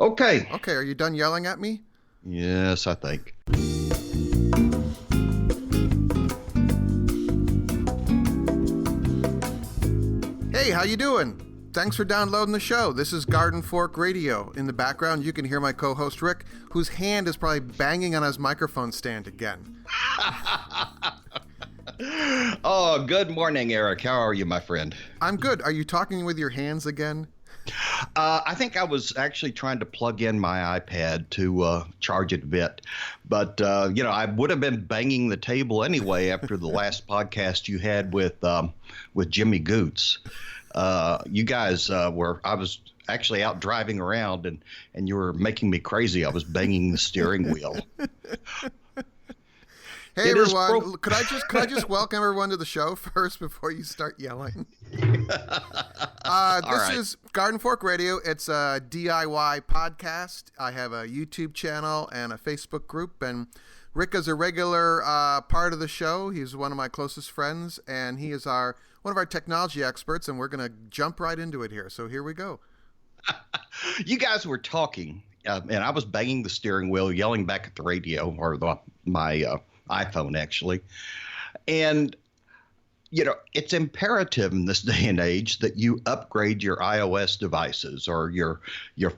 Okay. Okay, are you done yelling at me? Yes, I think. Hey, how you doing? Thanks for downloading the show. This is Garden Fork Radio. In the background, you can hear my co-host Rick, whose hand is probably banging on his microphone stand again. Oh, good morning, Eric. How are you, my friend? I'm good. Are you talking with your hands again? I think I was actually trying to plug in my iPad to charge it a bit. But, I would have been banging the table anyway after the last podcast you had with Jimmy Goots. You guys I was actually out driving around and you were making me crazy. I was banging the steering wheel. Hey everyone, could I just welcome everyone to the show first before you start yelling? This is Garden Fork Radio. It's a DIY podcast. I have a YouTube channel and a Facebook group, and Rick is a regular part of the show. He's one of my closest friends, and he is one of our technology experts, and we're going to jump right into it here. So here we go. You guys were talking, and I was banging the steering wheel, yelling back at the radio, or my iPhone, actually. And, it's imperative in this day and age that you upgrade your iOS devices or your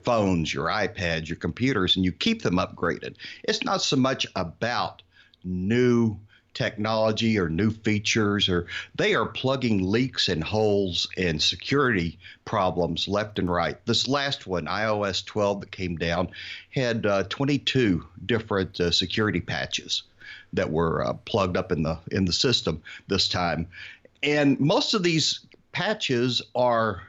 phones, your iPads, your computers, and you keep them upgraded. It's not so much about new technology or new features, or they are plugging leaks and holes and security problems left and right. This last one, iOS 12 that came down, had 22 different security patches that were plugged up in the system this time. And most of these patches are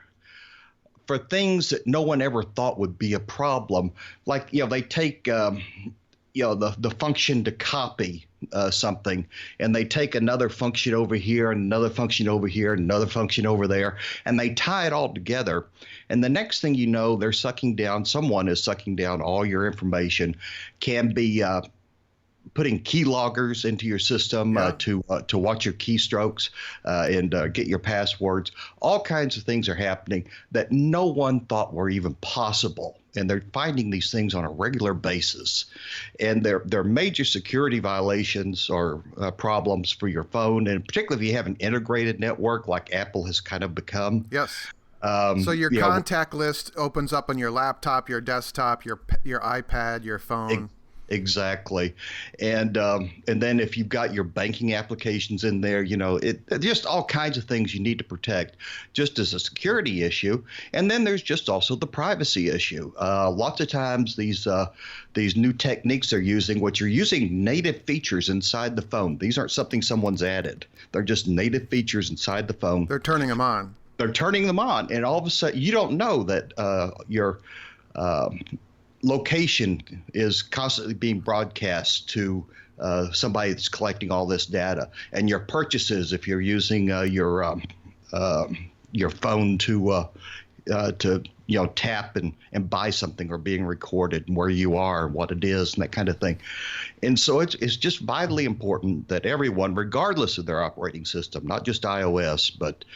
for things that no one ever thought would be a problem. Like, they take, the function to copy something, and they take another function over here and another function over here and another function over there, and they tie it all together. And the next thing you know, someone is sucking down all your information. Can be putting keyloggers into your system to watch your keystrokes and get your passwords. All kinds of things are happening that no one thought were even possible. And they're finding these things on a regular basis. And they're major security violations or problems for your phone, and particularly if you have an integrated network like Apple has kind of become. Yes. So your contact list opens up on your laptop, your desktop, your iPad, your phone. Exactly. And then if you've got your banking applications in there, just all kinds of things you need to protect just as a security issue. And then there's just also the privacy issue. Lots of times these new techniques they're using, you're using native features inside the phone. These aren't something someone's added. They're just native features inside the phone. They're turning them on. And all of a sudden you don't know that your location is constantly being broadcast to somebody that's collecting all this data, and your purchases, if you're using your phone to tap and buy something, are being recorded, and where you are and what it is and that kind of thing. And so it's just vitally important that everyone, regardless of their operating system, not just iOS, but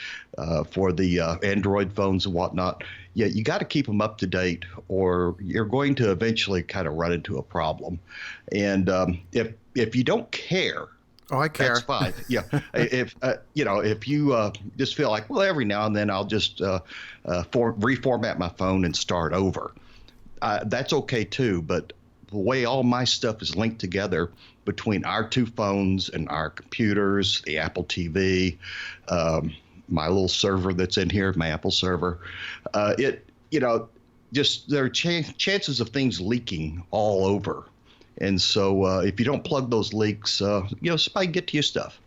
for the Android phones and whatnot, you got to keep them up to date, or you're going to eventually kind of run into a problem. And if you don't care, oh, I care. That's fine. Yeah. If you just feel like, well, every now and then I'll just reformat my phone and start over, that's okay too. But the way all my stuff is linked together between our two phones and our computers, the Apple TV, my little server that's in here, my Apple server, just there are chances of things leaking all over. And so if you don't plug those leaks, somebody can get to your stuff.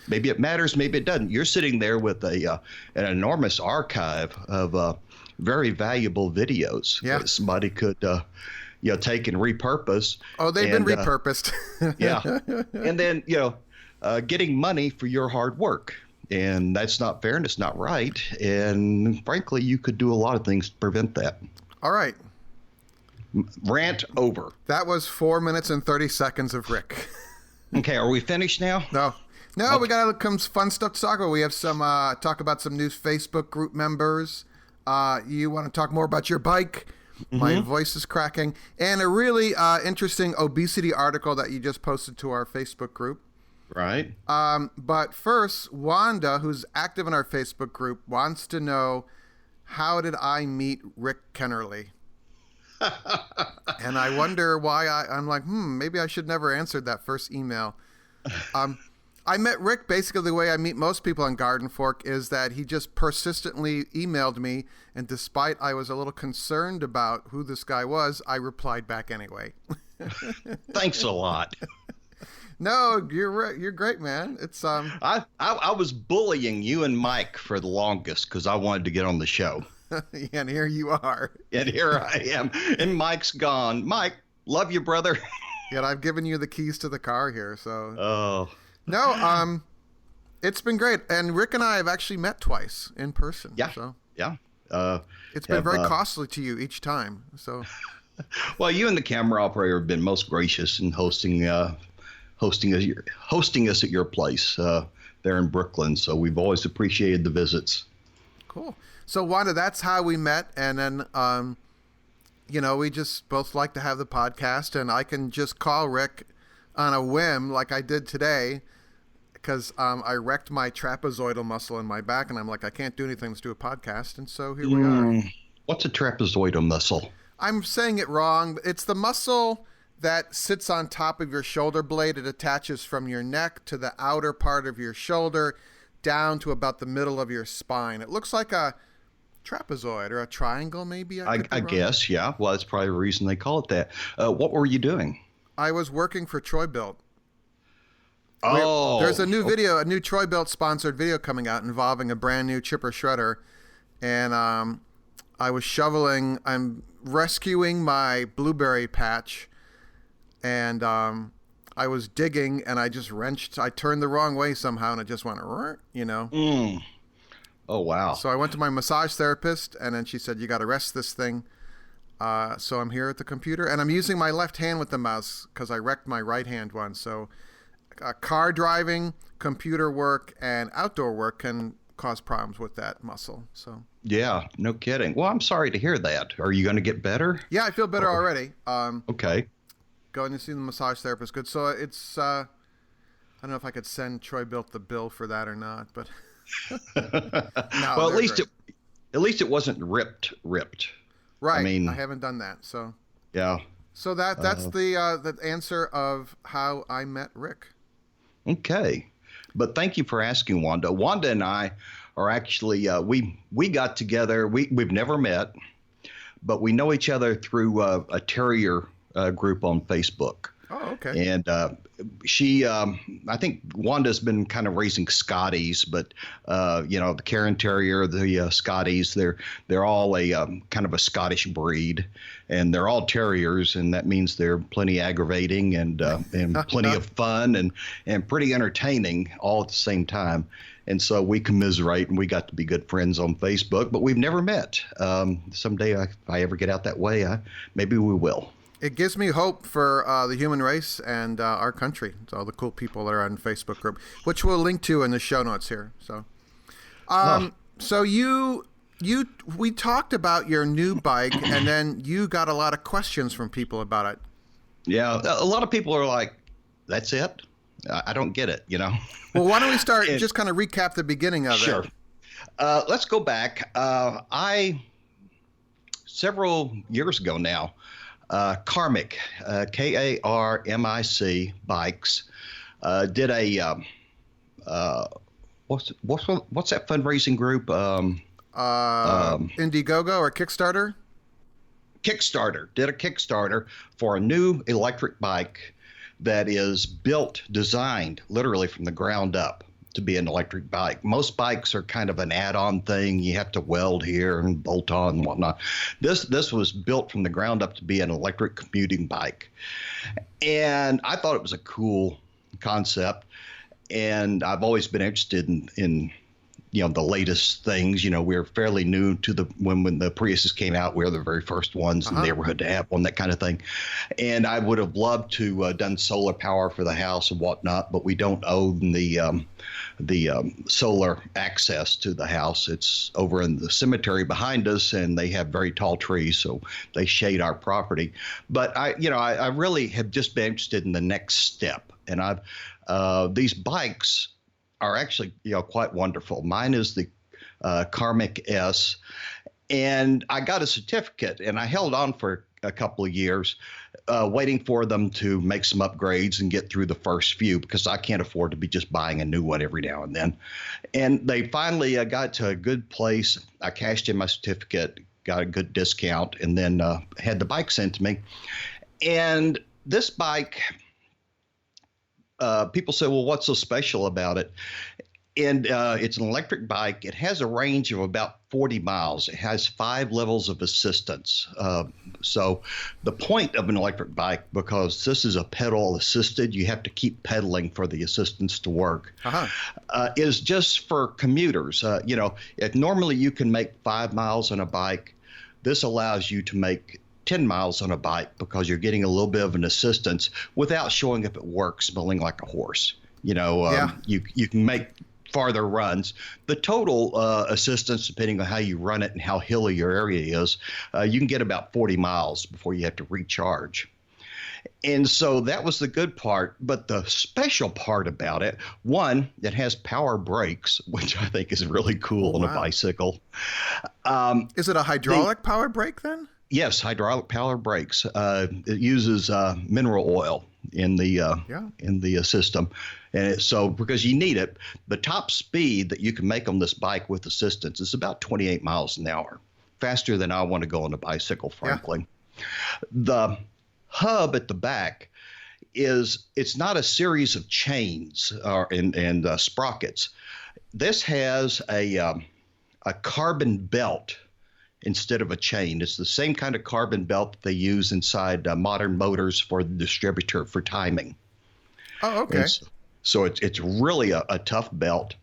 Maybe it matters, maybe it doesn't. You're sitting there with an enormous archive of very valuable videos that somebody could take and repurpose. Oh, they've been repurposed. Yeah. And then, getting money for your hard work. And that's not fair and it's not right. And frankly, you could do a lot of things to prevent that. All right. Rant over. That was 4 minutes and 30 seconds of Rick. Okay, are we finished now? No, okay. We got some fun stuff to talk about. We have some talk about some new Facebook group members. You want to talk more about your bike? My voice is cracking. And a really interesting obesity article that you just posted to our Facebook group. Right. But first, Wanda, who's active in our Facebook group, wants to know, how did I meet Rick Kennerly? And I wonder why I'm like, maybe I should never answered that first email. I met Rick basically the way I meet most people on Garden Fork, is that he just persistently emailed me, and despite I was a little concerned about who this guy was, I replied back anyway. Thanks a lot. No, you're great, man. It's I was bullying you and Mike for the longest because I wanted to get on the show. And here you are. And here I am. And Mike's gone. Mike, love you, brother. Yet I've given you the keys to the car here, so. Oh. No, it's been great. And Rick and I have actually met twice in person. Yeah. So. Yeah. It's been very costly to you each time. So. Well, you and the camera operator have been most gracious in hosting us at your place there in Brooklyn. So we've always appreciated the visits. Cool. So Wanda, that's how we met, and then we just both like to have the podcast, and I can just call Rick on a whim like I did today, because I wrecked my trapezoidal muscle in my back, and I'm like, I can't do anything. Let's do a podcast, and so here we are. What's a trapezoidal muscle? I'm saying it wrong. It's the muscle that sits on top of your shoulder blade. It attaches from your neck to the outer part of your shoulder down to about the middle of your spine. It looks like a trapezoid or a triangle, maybe. I guess, yeah. Well, that's probably the reason they call it that. What were you doing? I was working for Troy Built. Oh. There's a new video, a new Troy Built sponsored video coming out involving a brand new chipper shredder. And I was I'm rescuing my blueberry patch. And I was digging, and I just I turned the wrong way somehow, and it just went, Oh, wow. So I went to my massage therapist, and then she said, you got to rest this thing. So I'm here at the computer, and I'm using my left hand with the mouse because I wrecked my right hand one. So car driving, computer work, and outdoor work can cause problems with that muscle. So yeah, no kidding. Well, I'm sorry to hear that. Are you going to get better? Yeah, I feel better already. Okay. Going to see the massage therapist. Good. So it's, I don't know if I could send Troy Built the bill for that or not, but no, well, at least it wasn't ripped. Right. I mean, I haven't done that. So yeah. So that's the answer of how I met Rick. Okay. But thank you for asking, Wanda. Wanda and I are actually, we got together. We've never met, but we know each other through a terrier group on Facebook. Oh, okay. And she, I think Wanda's been kind of raising Scotties, but the Cairn Terrier, the Scotties, they're all a kind of a Scottish breed, and they're all terriers, and that means they're plenty aggravating and plenty of fun and pretty entertaining all at the same time. And so we commiserate, and we got to be good friends on Facebook, but we've never met. Someday, if I ever get out that way, maybe we will. It gives me hope for the human race and our country. It's all the cool people that are on the Facebook group, which we'll link to in the show notes here. So, so we talked about your new bike, and then you got a lot of questions from people about it. Yeah, a lot of people are like, "That's it? I don't get it." Well, why don't we start? Just kind of recap the beginning of it. Sure. Let's go back. Several years ago now. Karmic, Karmic bikes, did a what's that fundraising group? Indiegogo or Kickstarter? Kickstarter did a Kickstarter for a new electric bike that is designed literally from the ground up to be an electric bike. Most bikes are kind of an add-on thing. You have to weld here and bolt on and whatnot. This was built from the ground up to be an electric commuting bike. And I thought it was a cool concept. And I've always been interested in the latest things. We're fairly new to when the Priuses came out. We were the very first ones in the neighborhood to have one, that kind of thing. And I would have loved to done solar power for the house and whatnot, but we don't own the solar access to the house. It's over in the cemetery behind us, and they have very tall trees, so they shade our property. But I really have just been interested in the next step, and these bikes are actually quite wonderful. Mine is the Karmic S, and I got a certificate, and I held on for a couple of years, waiting for them to make some upgrades and get through the first few, because I can't afford to be just buying a new one every now and then. And they finally got to a good place. I cashed in my certificate, got a good discount, and then had the bike sent to me. And this bike, people say, well, what's so special about it? And it's an electric bike. It has a range of about 40 miles. It has 5 levels of assistance. So the point of an electric bike, because this is a pedal assisted, you have to keep pedaling for the assistance to work, is just for commuters. If normally you can make 5 miles on a bike, this allows you to make 10 miles on a bike, because you're getting a little bit of an assistance without showing up at work smelling like a horse. You can make farther runs. The total assistance, depending on how you run it and how hilly your area is, you can get about 40 miles before you have to recharge. And so that was the good part. But the special part about it, one, it has power brakes, which I think is really cool on a bicycle. Is it a hydraulic power brake then? Yes, hydraulic power brakes. It uses mineral oil in the system, and so because you need it, the top speed that you can make on this bike with assistance is about 28 miles an hour, faster than I want to go on a bicycle, frankly. Yeah. The hub at the back it's not a series of chains and sprockets. This has a carbon belt instead of a chain. It's the same kind of carbon belt that they use inside modern motors for the distributor for timing. Oh, okay. So it's really a tough belt.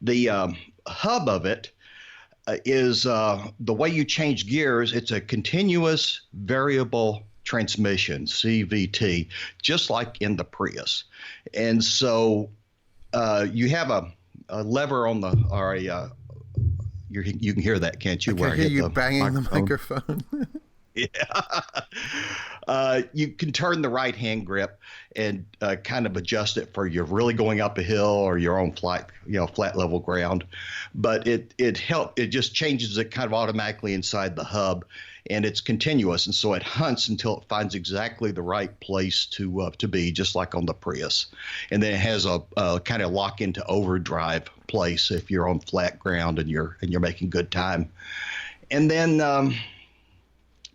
The hub of it is the way you change gears. It's a continuous variable transmission, CVT, just like in the Prius. And so you have a lever on you can hear that, can't you? I can hear you banging the microphone. Yeah. You can turn the right hand grip and kind of adjust it for you're really going up a hill or you're on flat level ground. But it just changes it kind of automatically inside the hub, and it's continuous. And so it hunts until it finds exactly the right place to be, just like on the Prius. And then it has a kind of lock into overdrive place if you're on flat ground and you're making good time. And then let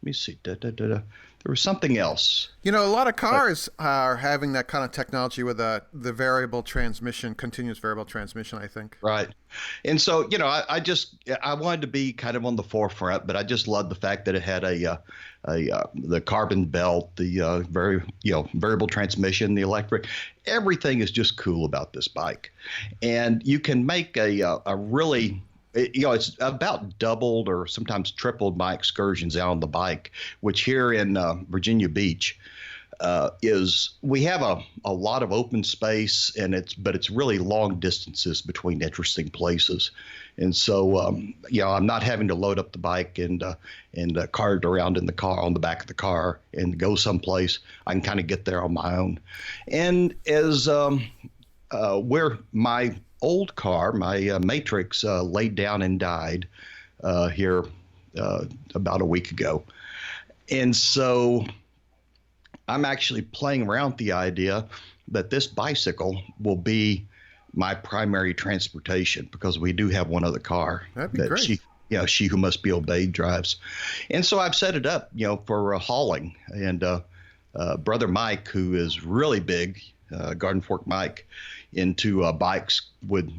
me see. There was something else. A lot of cars are having that kind of technology with the variable transmission, continuous variable transmission, I think. Right. And so, I wanted to be kind of on the forefront, but I just loved the fact that it had the carbon belt, the variable transmission, the electric. Everything is just cool about this bike. And you can make a really it's about doubled or sometimes tripled my excursions out on the bike, which here in Virginia Beach we have a lot of open space, but it's really long distances between interesting places. And so, I'm not having to load up the bike and cart it around in the car, on the back of the car, and go someplace. I can kind of get there on my own. And as where my old car, my Matrix, laid down and died here about a week ago. And so I'm actually playing around with the idea that this bicycle will be my primary transportation, because we do have one other car. That'd be great. She who must be obeyed drives. And so I've set it up, for hauling. And Brother Mike, who is really big, Garden Fork Mike, into bikes, would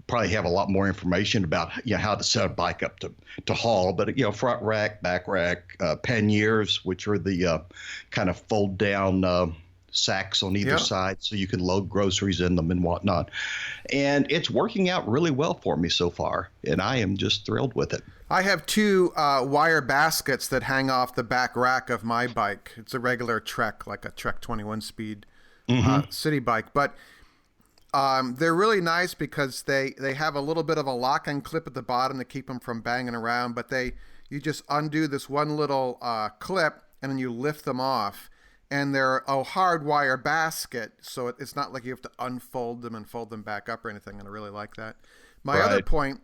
probably have a lot more information about how to set a bike up to haul. But front rack, back rack, panniers, which are the kind of fold down sacks on either Yeah. side so you can load groceries in them and whatnot. And it's working out really well for me so far, and I am just thrilled with it. I have two wire baskets that hang off the back rack of my bike. It's a regular Trek, like a Trek 21 speed city bike. But they're really nice because they have a little bit of a lock-and clip at the bottom to keep them from banging around. But you just undo this one little clip, and then you lift them off. And they're a hard wire basket, so it's not like you have to unfold them and fold them back up or anything, and I really like that. My other point,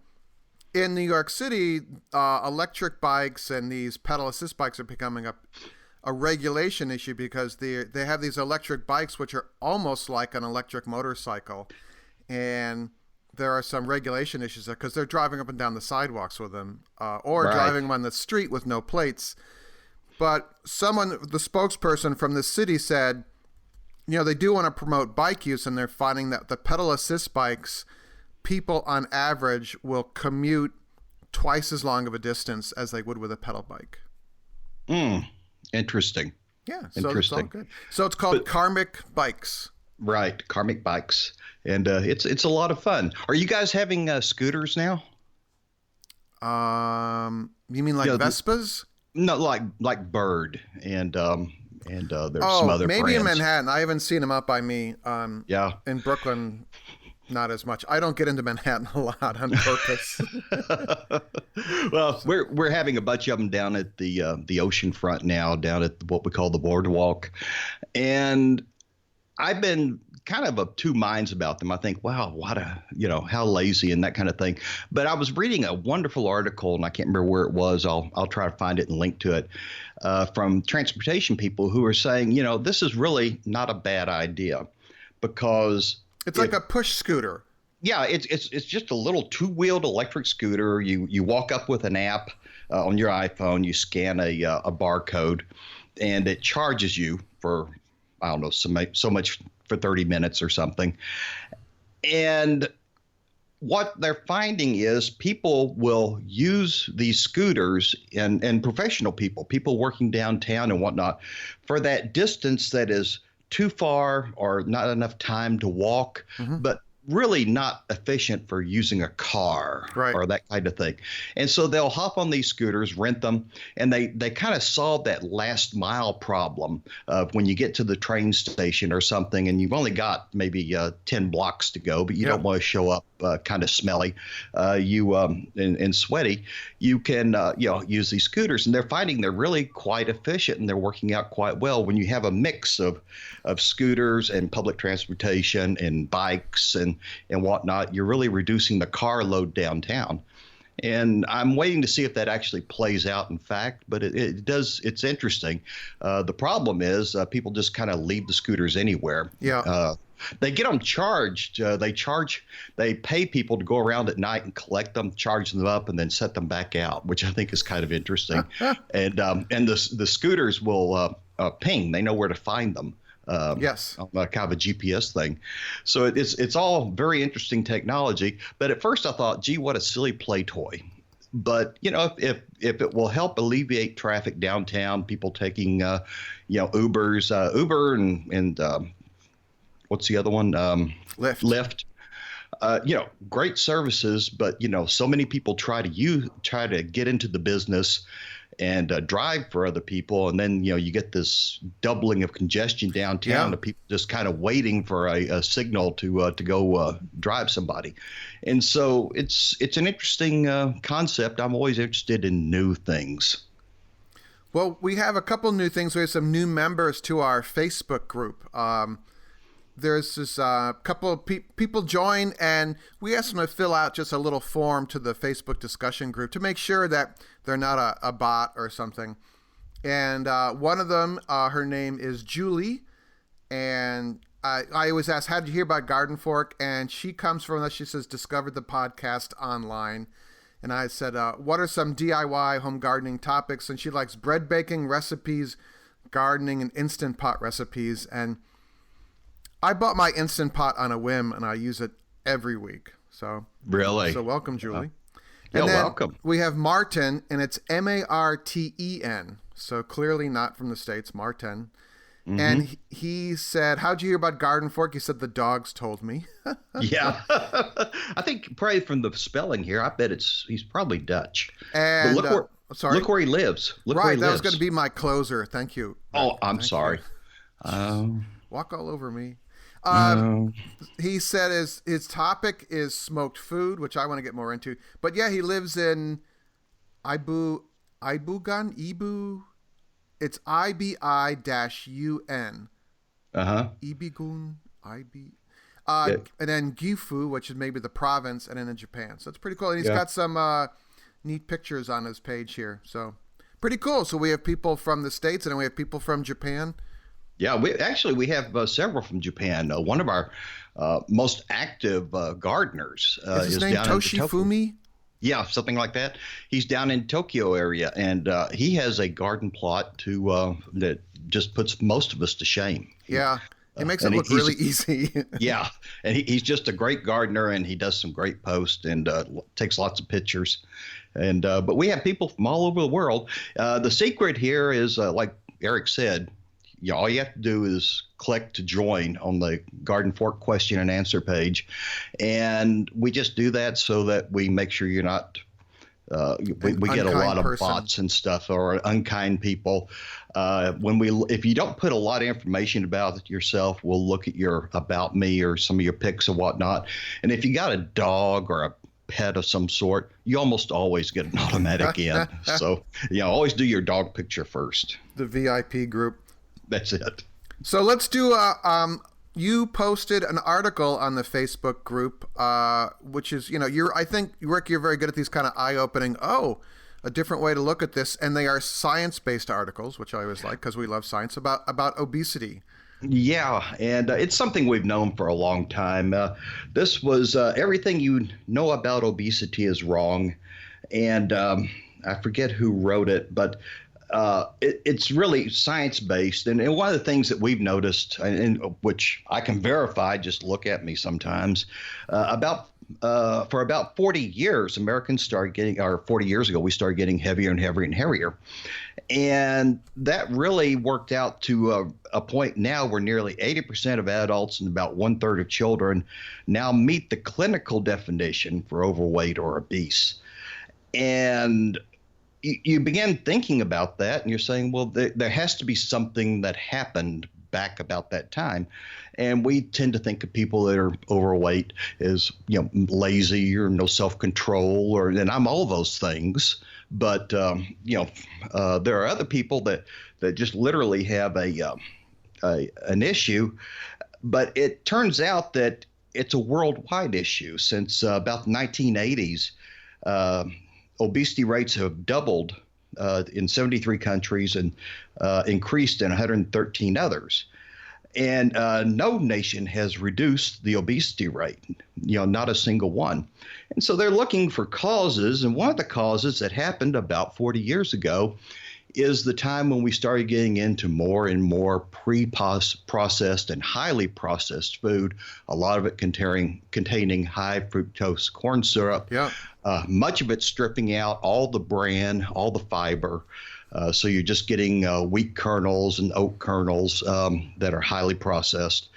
in New York City, electric bikes and these pedal assist bikes are becoming a regulation issue because they have these electric bikes which are almost like an electric motorcycle, and there are some regulation issues there because they're driving up and down the sidewalks with them, or driving them on the street with no plates. But the spokesperson from the city said, they do want to promote bike use, and they're finding that the pedal assist bikes, people on average will commute twice as long of a distance as they would with a pedal bike. Interesting. Yeah, so it's all good. So it's called Karmic Bikes. Right, Karmic Bikes. And it's a lot of fun. Are you guys having scooters now? You mean like Vespas? No, like Bird and there's some other maybe brands. in Manhattan. I haven't seen them up by me. Yeah. In Brooklyn, not as much. I don't get into Manhattan a lot on purpose. Well, we're having a bunch of them down at the ocean front now, down at what we call the boardwalk, and I've been kind of of two minds about them. I think, wow, how lazy and that kind of thing. But I was reading a wonderful article, and I can't remember where it was. I'll try to find it and link to it, from transportation people who are saying, this is really not a bad idea because it's like a push scooter. Yeah, it's just a little two-wheeled electric scooter. You walk up with an app on your iPhone, you scan a barcode, and it charges you for, I don't know, so much for 30 minutes or something. And what they're finding is people will use these scooters and professional people working downtown and whatnot for that distance that is too far or not enough time to walk, but really not efficient for using a car or that kind of thing. And so they'll hop on these scooters, rent them, and they kind of solve that last mile problem of when you get to the train station or something and you've only got maybe 10 blocks to go, but you don't want to show up kind of smelly and sweaty. You can use these scooters, and they're finding they're really quite efficient and they're working out quite well when you have a mix of scooters and public transportation and bikes and whatnot. You're really reducing the car load downtown. And I'm waiting to see if that actually plays out in fact, but it does. It's interesting. The problem is people just kind of leave the scooters anywhere. Yeah. They get them charged. They pay people to go around at night and collect them, charge them up, and then set them back out, which I think is kind of interesting. And the scooters will ping. They know where to find them. Yes. Kind of a GPS thing. So it's all very interesting technology. But at first I thought, gee, what a silly play toy. But, if it will help alleviate traffic downtown, people taking, Ubers, Uber and what's the other one? Lyft. Great services, but, so many people try to get into the business and drive for other people. And then, you get this doubling of congestion downtown of people just kind of waiting for a signal to go drive somebody. And so it's an interesting concept. I'm always interested in new things. Well, we have a couple new things. We have some new members to our Facebook group. There's this couple of people join, and we asked them to fill out just a little form to the Facebook discussion group to make sure that they're not a bot or something. And one of them, her name is Julie, and I always ask, how did you hear about Garden Fork? And she comes from, she says, discovered the podcast online. And I said, what are some DIY home gardening topics? And she likes bread baking recipes, gardening, and Instant Pot recipes. And I bought my Instant Pot on a whim, and I use it every week. So really, welcome, Julie. And then welcome. We have Martin, and it's Marten. So clearly not from the States, Martin. Mm-hmm. And he said, "How'd you hear about Garden Fork?" He said, "The dogs told me." Yeah. I think probably from the spelling here, I bet he's probably Dutch. But And sorry, look where he lives. Look where right, he that was going lives. to be my closer. Thank you, Rick. Oh, I'm Thank sorry. you. Walk all over me. Um, He said his topic is smoked food, which I want to get more into. But yeah, he lives in Ibu. It's IBI-UN. uh-huh. Ibigun, Yeah. and then Gifu, which is maybe the province, and then in Japan. So it's pretty cool. And he's Yeah. got some neat pictures on his page here. So pretty cool. So we have people from the States, and then we have people from Japan. Yeah, we have several from Japan. One of our most active gardeners Is his is name down in Toshifumi? Yeah, something like that. He's down in Tokyo area, and he has a garden plot that just puts most of us to shame. Yeah, he makes it and look really easy. Yeah, and he's just a great gardener, and he does some great posts and takes lots of pictures. And but we have people from all over the world. The secret here is, like Eric said, all you have to do is click to join on the Garden Fork question and answer page. And we just do that so that we make sure you're not, we get a lot of bots and stuff or unkind people. If you don't put a lot of information about yourself, we'll look at your about me or some of your pics and whatnot. And if you got a dog or a pet of some sort, you almost always get an automatic in. So, always do your dog picture first. The VIP group. That's it. So let's do you posted an article on the Facebook group, which is, I think, Rick, you're very good at these kind of eye-opening, a different way to look at this. And they are science-based articles, which I always like because we love science, about obesity. Yeah, and it's something we've known for a long time. This was everything you know about obesity is wrong. And I forget who wrote it, but it's really science-based. And one of the things that we've noticed, and which I can verify, just look at me sometimes, for about 40 years, Americans started getting, or 40 years ago, we started getting heavier and heavier and heavier. And that really worked out to a point now where nearly 80% of adults and about 1/3 of children now meet the clinical definition for overweight or obese. And you begin thinking about that, and you're saying, well, there has to be something that happened back about that time. And we tend to think of people that are overweight as, lazy or no self-control, and I'm all those things. But, there are other people that just literally have an issue. But it turns out that it's a worldwide issue. Since about the 1980s, obesity rates have doubled in 73 countries and increased in 113 others. And no nation has reduced the obesity rate, not a single one. And so they're looking for causes. And one of the causes that happened about 40 years ago is the time when we started getting into more and more pre-processed and highly processed food, a lot of it containing high fructose corn syrup. Yeah. Much of it stripping out all the bran, all the fiber. So you're just getting wheat kernels and oat kernels that are highly processed.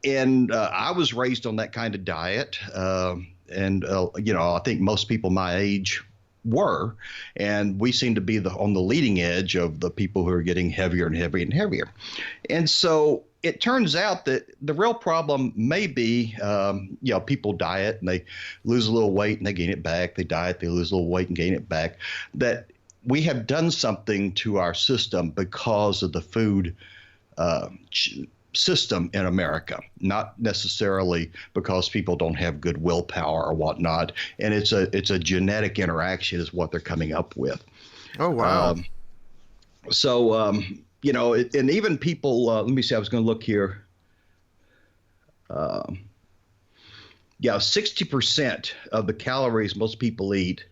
And I was raised on that kind of diet. I think most people my age were. And we seem to be on the leading edge of the people who are getting heavier and heavier and heavier. And so it turns out that the real problem may be, people diet and they lose a little weight and they gain it back. They diet, they lose a little weight and gain it back. That we have done something to our system because of the food system in America, not necessarily because people don't have good willpower or whatnot. And it's a genetic interaction is what they're coming up with. Oh, wow. And even people, let me see, I was going to look here. 60% of the calories most people eat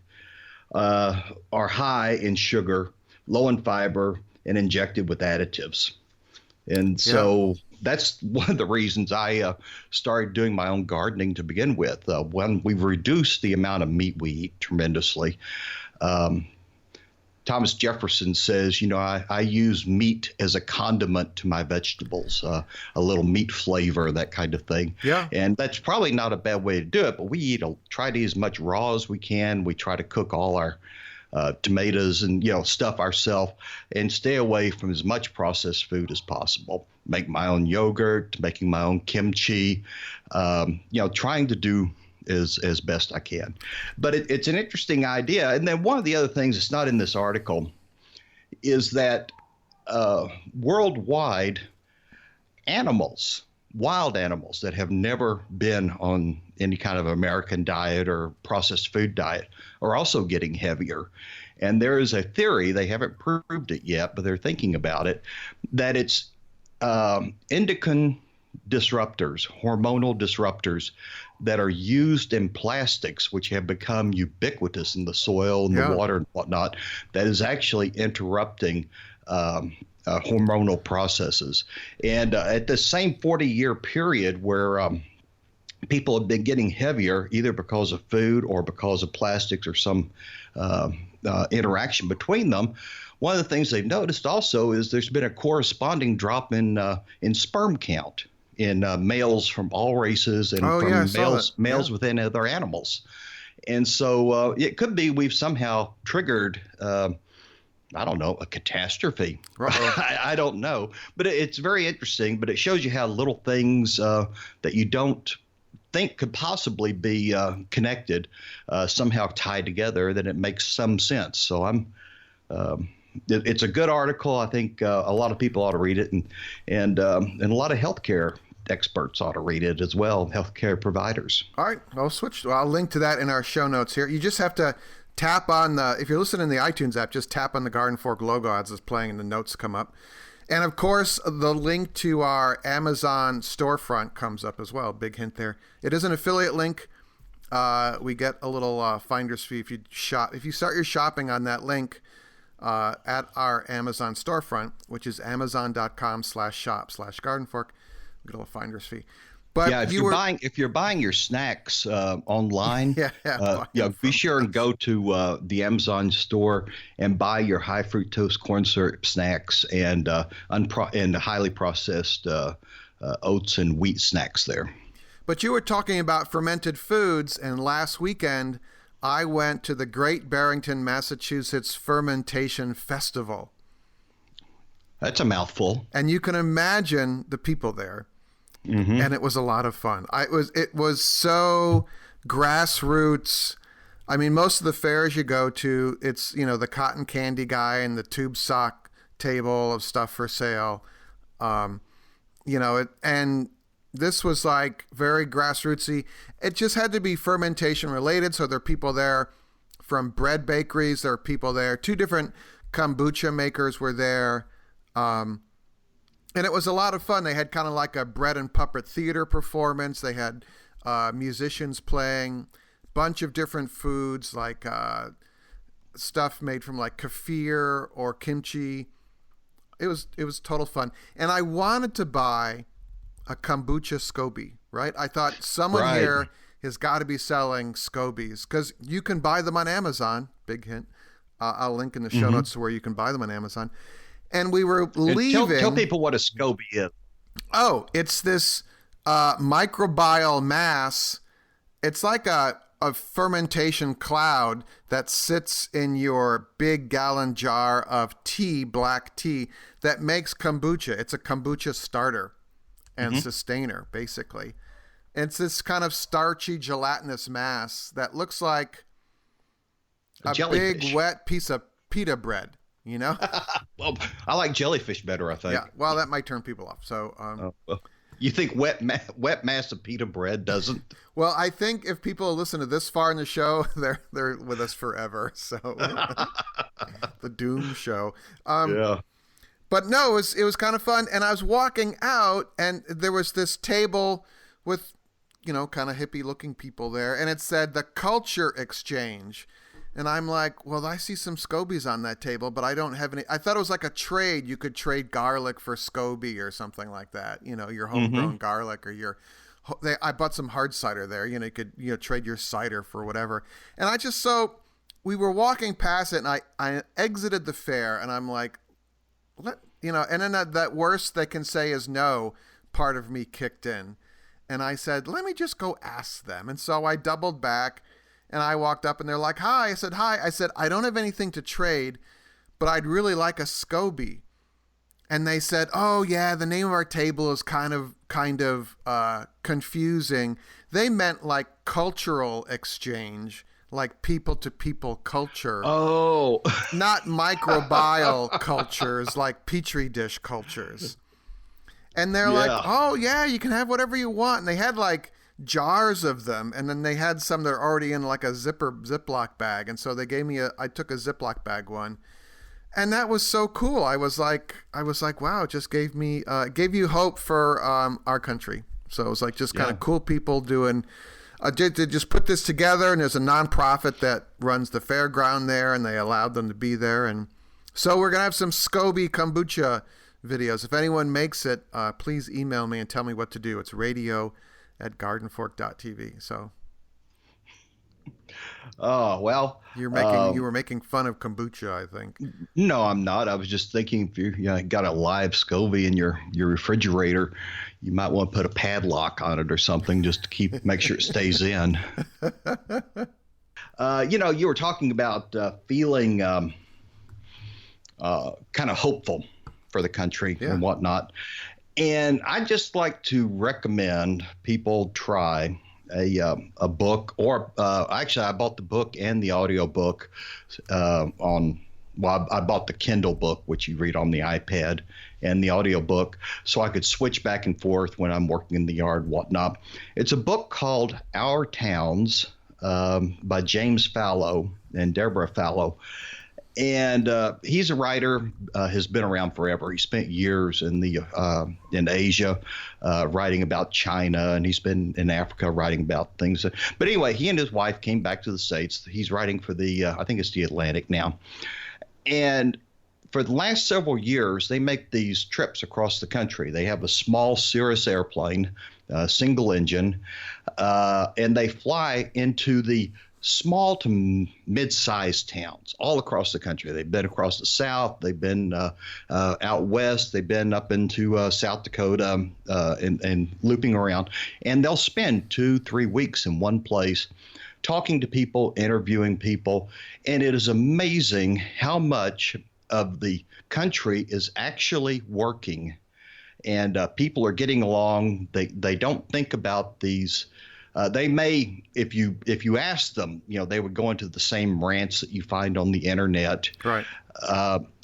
are high in sugar, low in fiber, and injected with additives. And so that's one of the reasons I started doing my own gardening to begin with. When we've reduced the amount of meat we eat tremendously, Thomas Jefferson says, I use meat as a condiment to my vegetables, a little meat flavor, that kind of thing. Yeah. And that's probably not a bad way to do it, but we try to eat as much raw as we can. We try to cook all our tomatoes and, stuff ourselves and stay away from as much processed food as possible. Make my own yogurt, making my own kimchi, trying to do as best I can. But it's an interesting idea. And then one of the other things that's not in this article is that worldwide wild animals that have never been on any kind of American diet or processed food diet are also getting heavier. And there is a theory, they haven't proved it yet, but they're thinking about it, that it's endocrine disruptors, hormonal disruptors that are used in plastics, which have become ubiquitous in the soil and the water and whatnot, that is actually interrupting hormonal processes. And at the same 40-year period where people have been getting heavier, either because of food or because of plastics or some interaction between them, one of the things they've noticed also is there's been a corresponding drop in sperm count in males from all races and males within other animals. And so it could be we've somehow triggered, I don't know, a catastrophe. I don't know. But it's very interesting. But it shows you how little things that you don't think could possibly be connected, somehow tied together, that it makes some sense. So it's a good article. I think a lot of people ought to read it, and a lot of healthcare experts ought to read it as well, healthcare providers. All right, I'll link to that in our show notes here. You just have to tap on if you're listening in the iTunes app, just tap on the Garden Fork logo as it's playing and the notes come up. And of course, the link to our Amazon storefront comes up as well. Big hint there. It is an affiliate link. We get a little finder's fee if you start your shopping on that link at our Amazon storefront, which is amazon.com/shop/gardenfork. We get a little finder's fee. But yeah, if you're buying your snacks online, be sure and go to the Amazon store and buy your high fructose corn syrup snacks and highly processed oats and wheat snacks there. But you were talking about fermented foods, and last weekend I went to the Great Barrington, Massachusetts Fermentation Festival. That's a mouthful. And you can imagine the people there. Mm-hmm. And it was a lot of fun. It was so grassroots. I mean, most of the fairs you go to, it's, the cotton candy guy and the tube sock table of stuff for sale. And this was like very grassrootsy. It just had to be fermentation related. So there are people there from bread bakeries. There are people there. 2 different kombucha makers were there. And it was a lot of fun. They had kind of like a bread and puppet theater performance. They had musicians playing, bunch of different foods, like stuff made from like kefir or kimchi. It was total fun. And I wanted to buy a kombucha SCOBY, right? I thought someone here has got to be selling SCOBYs because you can buy them on Amazon. Big hint. I'll link in the show notes to where you can buy them on Amazon. And we were leaving. Tell people what a SCOBY is. Oh, it's this microbial mass. It's like a fermentation cloud that sits in your big gallon jar of tea, black tea, that makes kombucha. It's a kombucha starter and sustainer, basically. It's this kind of starchy, gelatinous mass that looks like a big, wet piece of pita bread. Well, I like jellyfish better, I think. Yeah, well, that might turn people off. So, you think wet mass of pita bread doesn't? Well, I think if people listen to this far in the show, they're with us forever. So, the Doom Show. Yeah. But no, it was kind of fun, and I was walking out, and there was this table with, kind of hippie-looking people there, and it said the Culture Exchange. And I'm like, well, I see some SCOBYs on that table, but I don't have any. I thought it was like a trade. You could trade garlic for SCOBY or something like that. Your homegrown garlic or I bought some hard cider there. You could trade your cider for whatever. And I just we were walking past it, and I exited the fair, and I'm like, and then that worst they can say is no part of me kicked in. And I said, let me just go ask them. And so I doubled back, and I walked up, and they're like, hi. I said, hi. I said, I don't have anything to trade, but I'd really like a SCOBY. And they said, oh, yeah, the name of our table is kind of confusing. They meant like cultural exchange, like people-to-people culture. Oh. Not microbial cultures, like Petri dish cultures. And they're like, oh, yeah, you can have whatever you want. And they had like jars of them. And then they had some that are already in like a Ziploc bag. And so they gave me I took a Ziploc bag one. And that was so cool. I was like, wow, it just gave you hope for our country. So it was like just kind of cool people doing, they just put this together. And there's a nonprofit that runs the fairground there, and they allowed them to be there. And so we're going to have some SCOBY kombucha videos. If anyone makes it, please email me and tell me what to do. It's radio@gardenfork.tv. So. Oh, well, you were making fun of kombucha, I think. No, I'm not. I was just thinking if you got a live SCOBY in your refrigerator, you might want to put a padlock on it or something just to make sure it stays in. You were talking about feeling kind of hopeful for the country and whatnot. And I'd just like to recommend people try a book, or actually I bought the book and the audio book I bought the Kindle book, which you read on the iPad, and the audio book, so I could switch back and forth when I'm working in the yard, whatnot. It's a book called Our Towns by James Fallow and Deborah Fallow. And he's a writer, has been around forever. He spent years in Asia writing about China, and he's been in Africa writing about things. But anyway, he and his wife came back to the States. He's writing for I think it's the Atlantic now. And for the last several years, they make these trips across the country. They have a small Cirrus airplane, single engine, and they fly into the small to mid-sized towns all across the country. They've been across the South. They've been out west. They've been up into South Dakota and looping around. And they'll spend 2-3 weeks in one place talking to people, interviewing people. And it is amazing how much of the country is actually working. And people are getting along. They don't think about these. They may, if you ask them, they would go into the same rants that you find on the internet, right?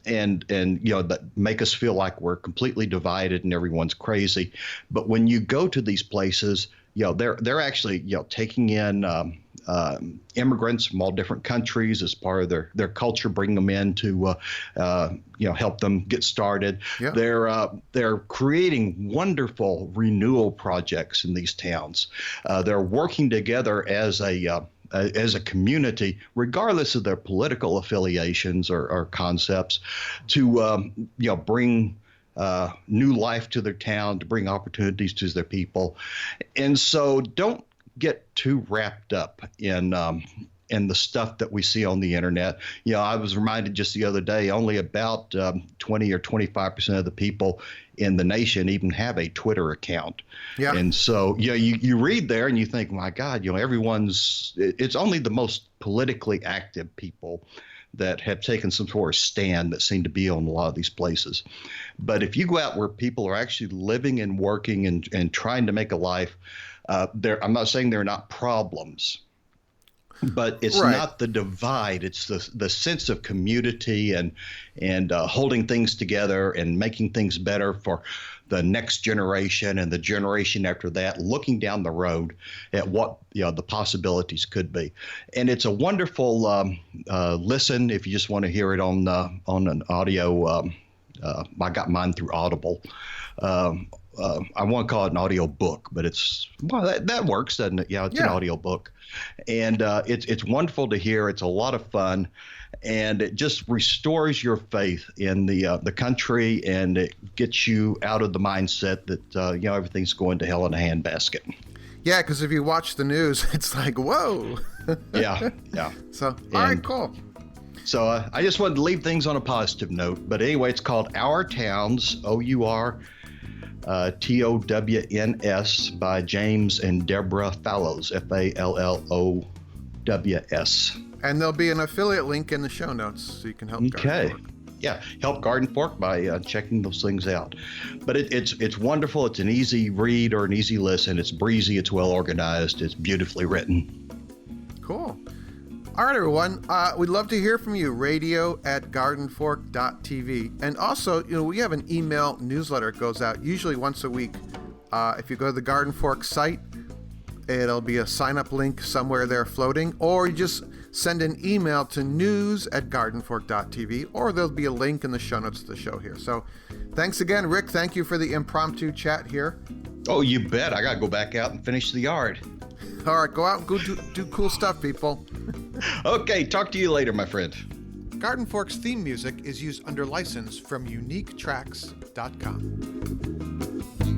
And that make us feel like we're completely divided and everyone's crazy. But when you go to these places, they're actually taking in immigrants from all different countries as part of their culture, bring them in to help them get started. Yeah. They're creating wonderful renewal projects in these towns. They're working together as a community, regardless of their political affiliations or concepts, to bring new life to their town, to bring opportunities to their people. And so don't get too wrapped up in the stuff that we see on the internet. I was reminded just the other day, only about 20 or 25% of the people in the nation even have a Twitter account. Yeah. And so, you read there and you think, my God, it's only the most politically active people that have taken some sort of stand that seem to be on a lot of these places. But if you go out where people are actually living and working and trying to make a life, I'm not saying they're not problems, but it's not the divide. It's the sense of community and holding things together and making things better for the next generation and the generation after that, looking down the road at what the possibilities could be. And it's a wonderful listen if you just want to hear it on an audio. I got mine through Audible. I want to call it an audio book, but that works, doesn't it? Yeah, it's an audio book, and it's wonderful to hear. It's a lot of fun, and it just restores your faith in the country, and it gets you out of the mindset that everything's going to hell in a handbasket. Yeah, because if you watch the news, it's like, whoa. Yeah. So, all right, cool. So I just wanted to leave things on a positive note. But anyway, it's called Our Towns, OURTOWNS, by James and Deborah Fallows, FALLOWS. And there'll be an affiliate link in the show notes so you can help Garden Fork. Yeah, help Garden Fork by checking those things out. But it's wonderful. It's an easy read or an easy listen. It's breezy. It's well organized. It's beautifully written. Cool. All right, everyone. We'd love to hear from you. radio@gardenfork.tv. And also, we have an email newsletter. It goes out usually once a week. If you go to the Garden Fork site, it'll be a sign-up link somewhere there floating, or you just send an email to news@gardenfork.tv, or there'll be a link in the show notes of the show here. So thanks again, Rick. Thank you for the impromptu chat here. Oh, you bet. I got to go back out and finish the yard. All right, go out and go do cool stuff, people. Okay, talk to you later, my friend. Garden Fork's theme music is used under license from uniquetracks.com.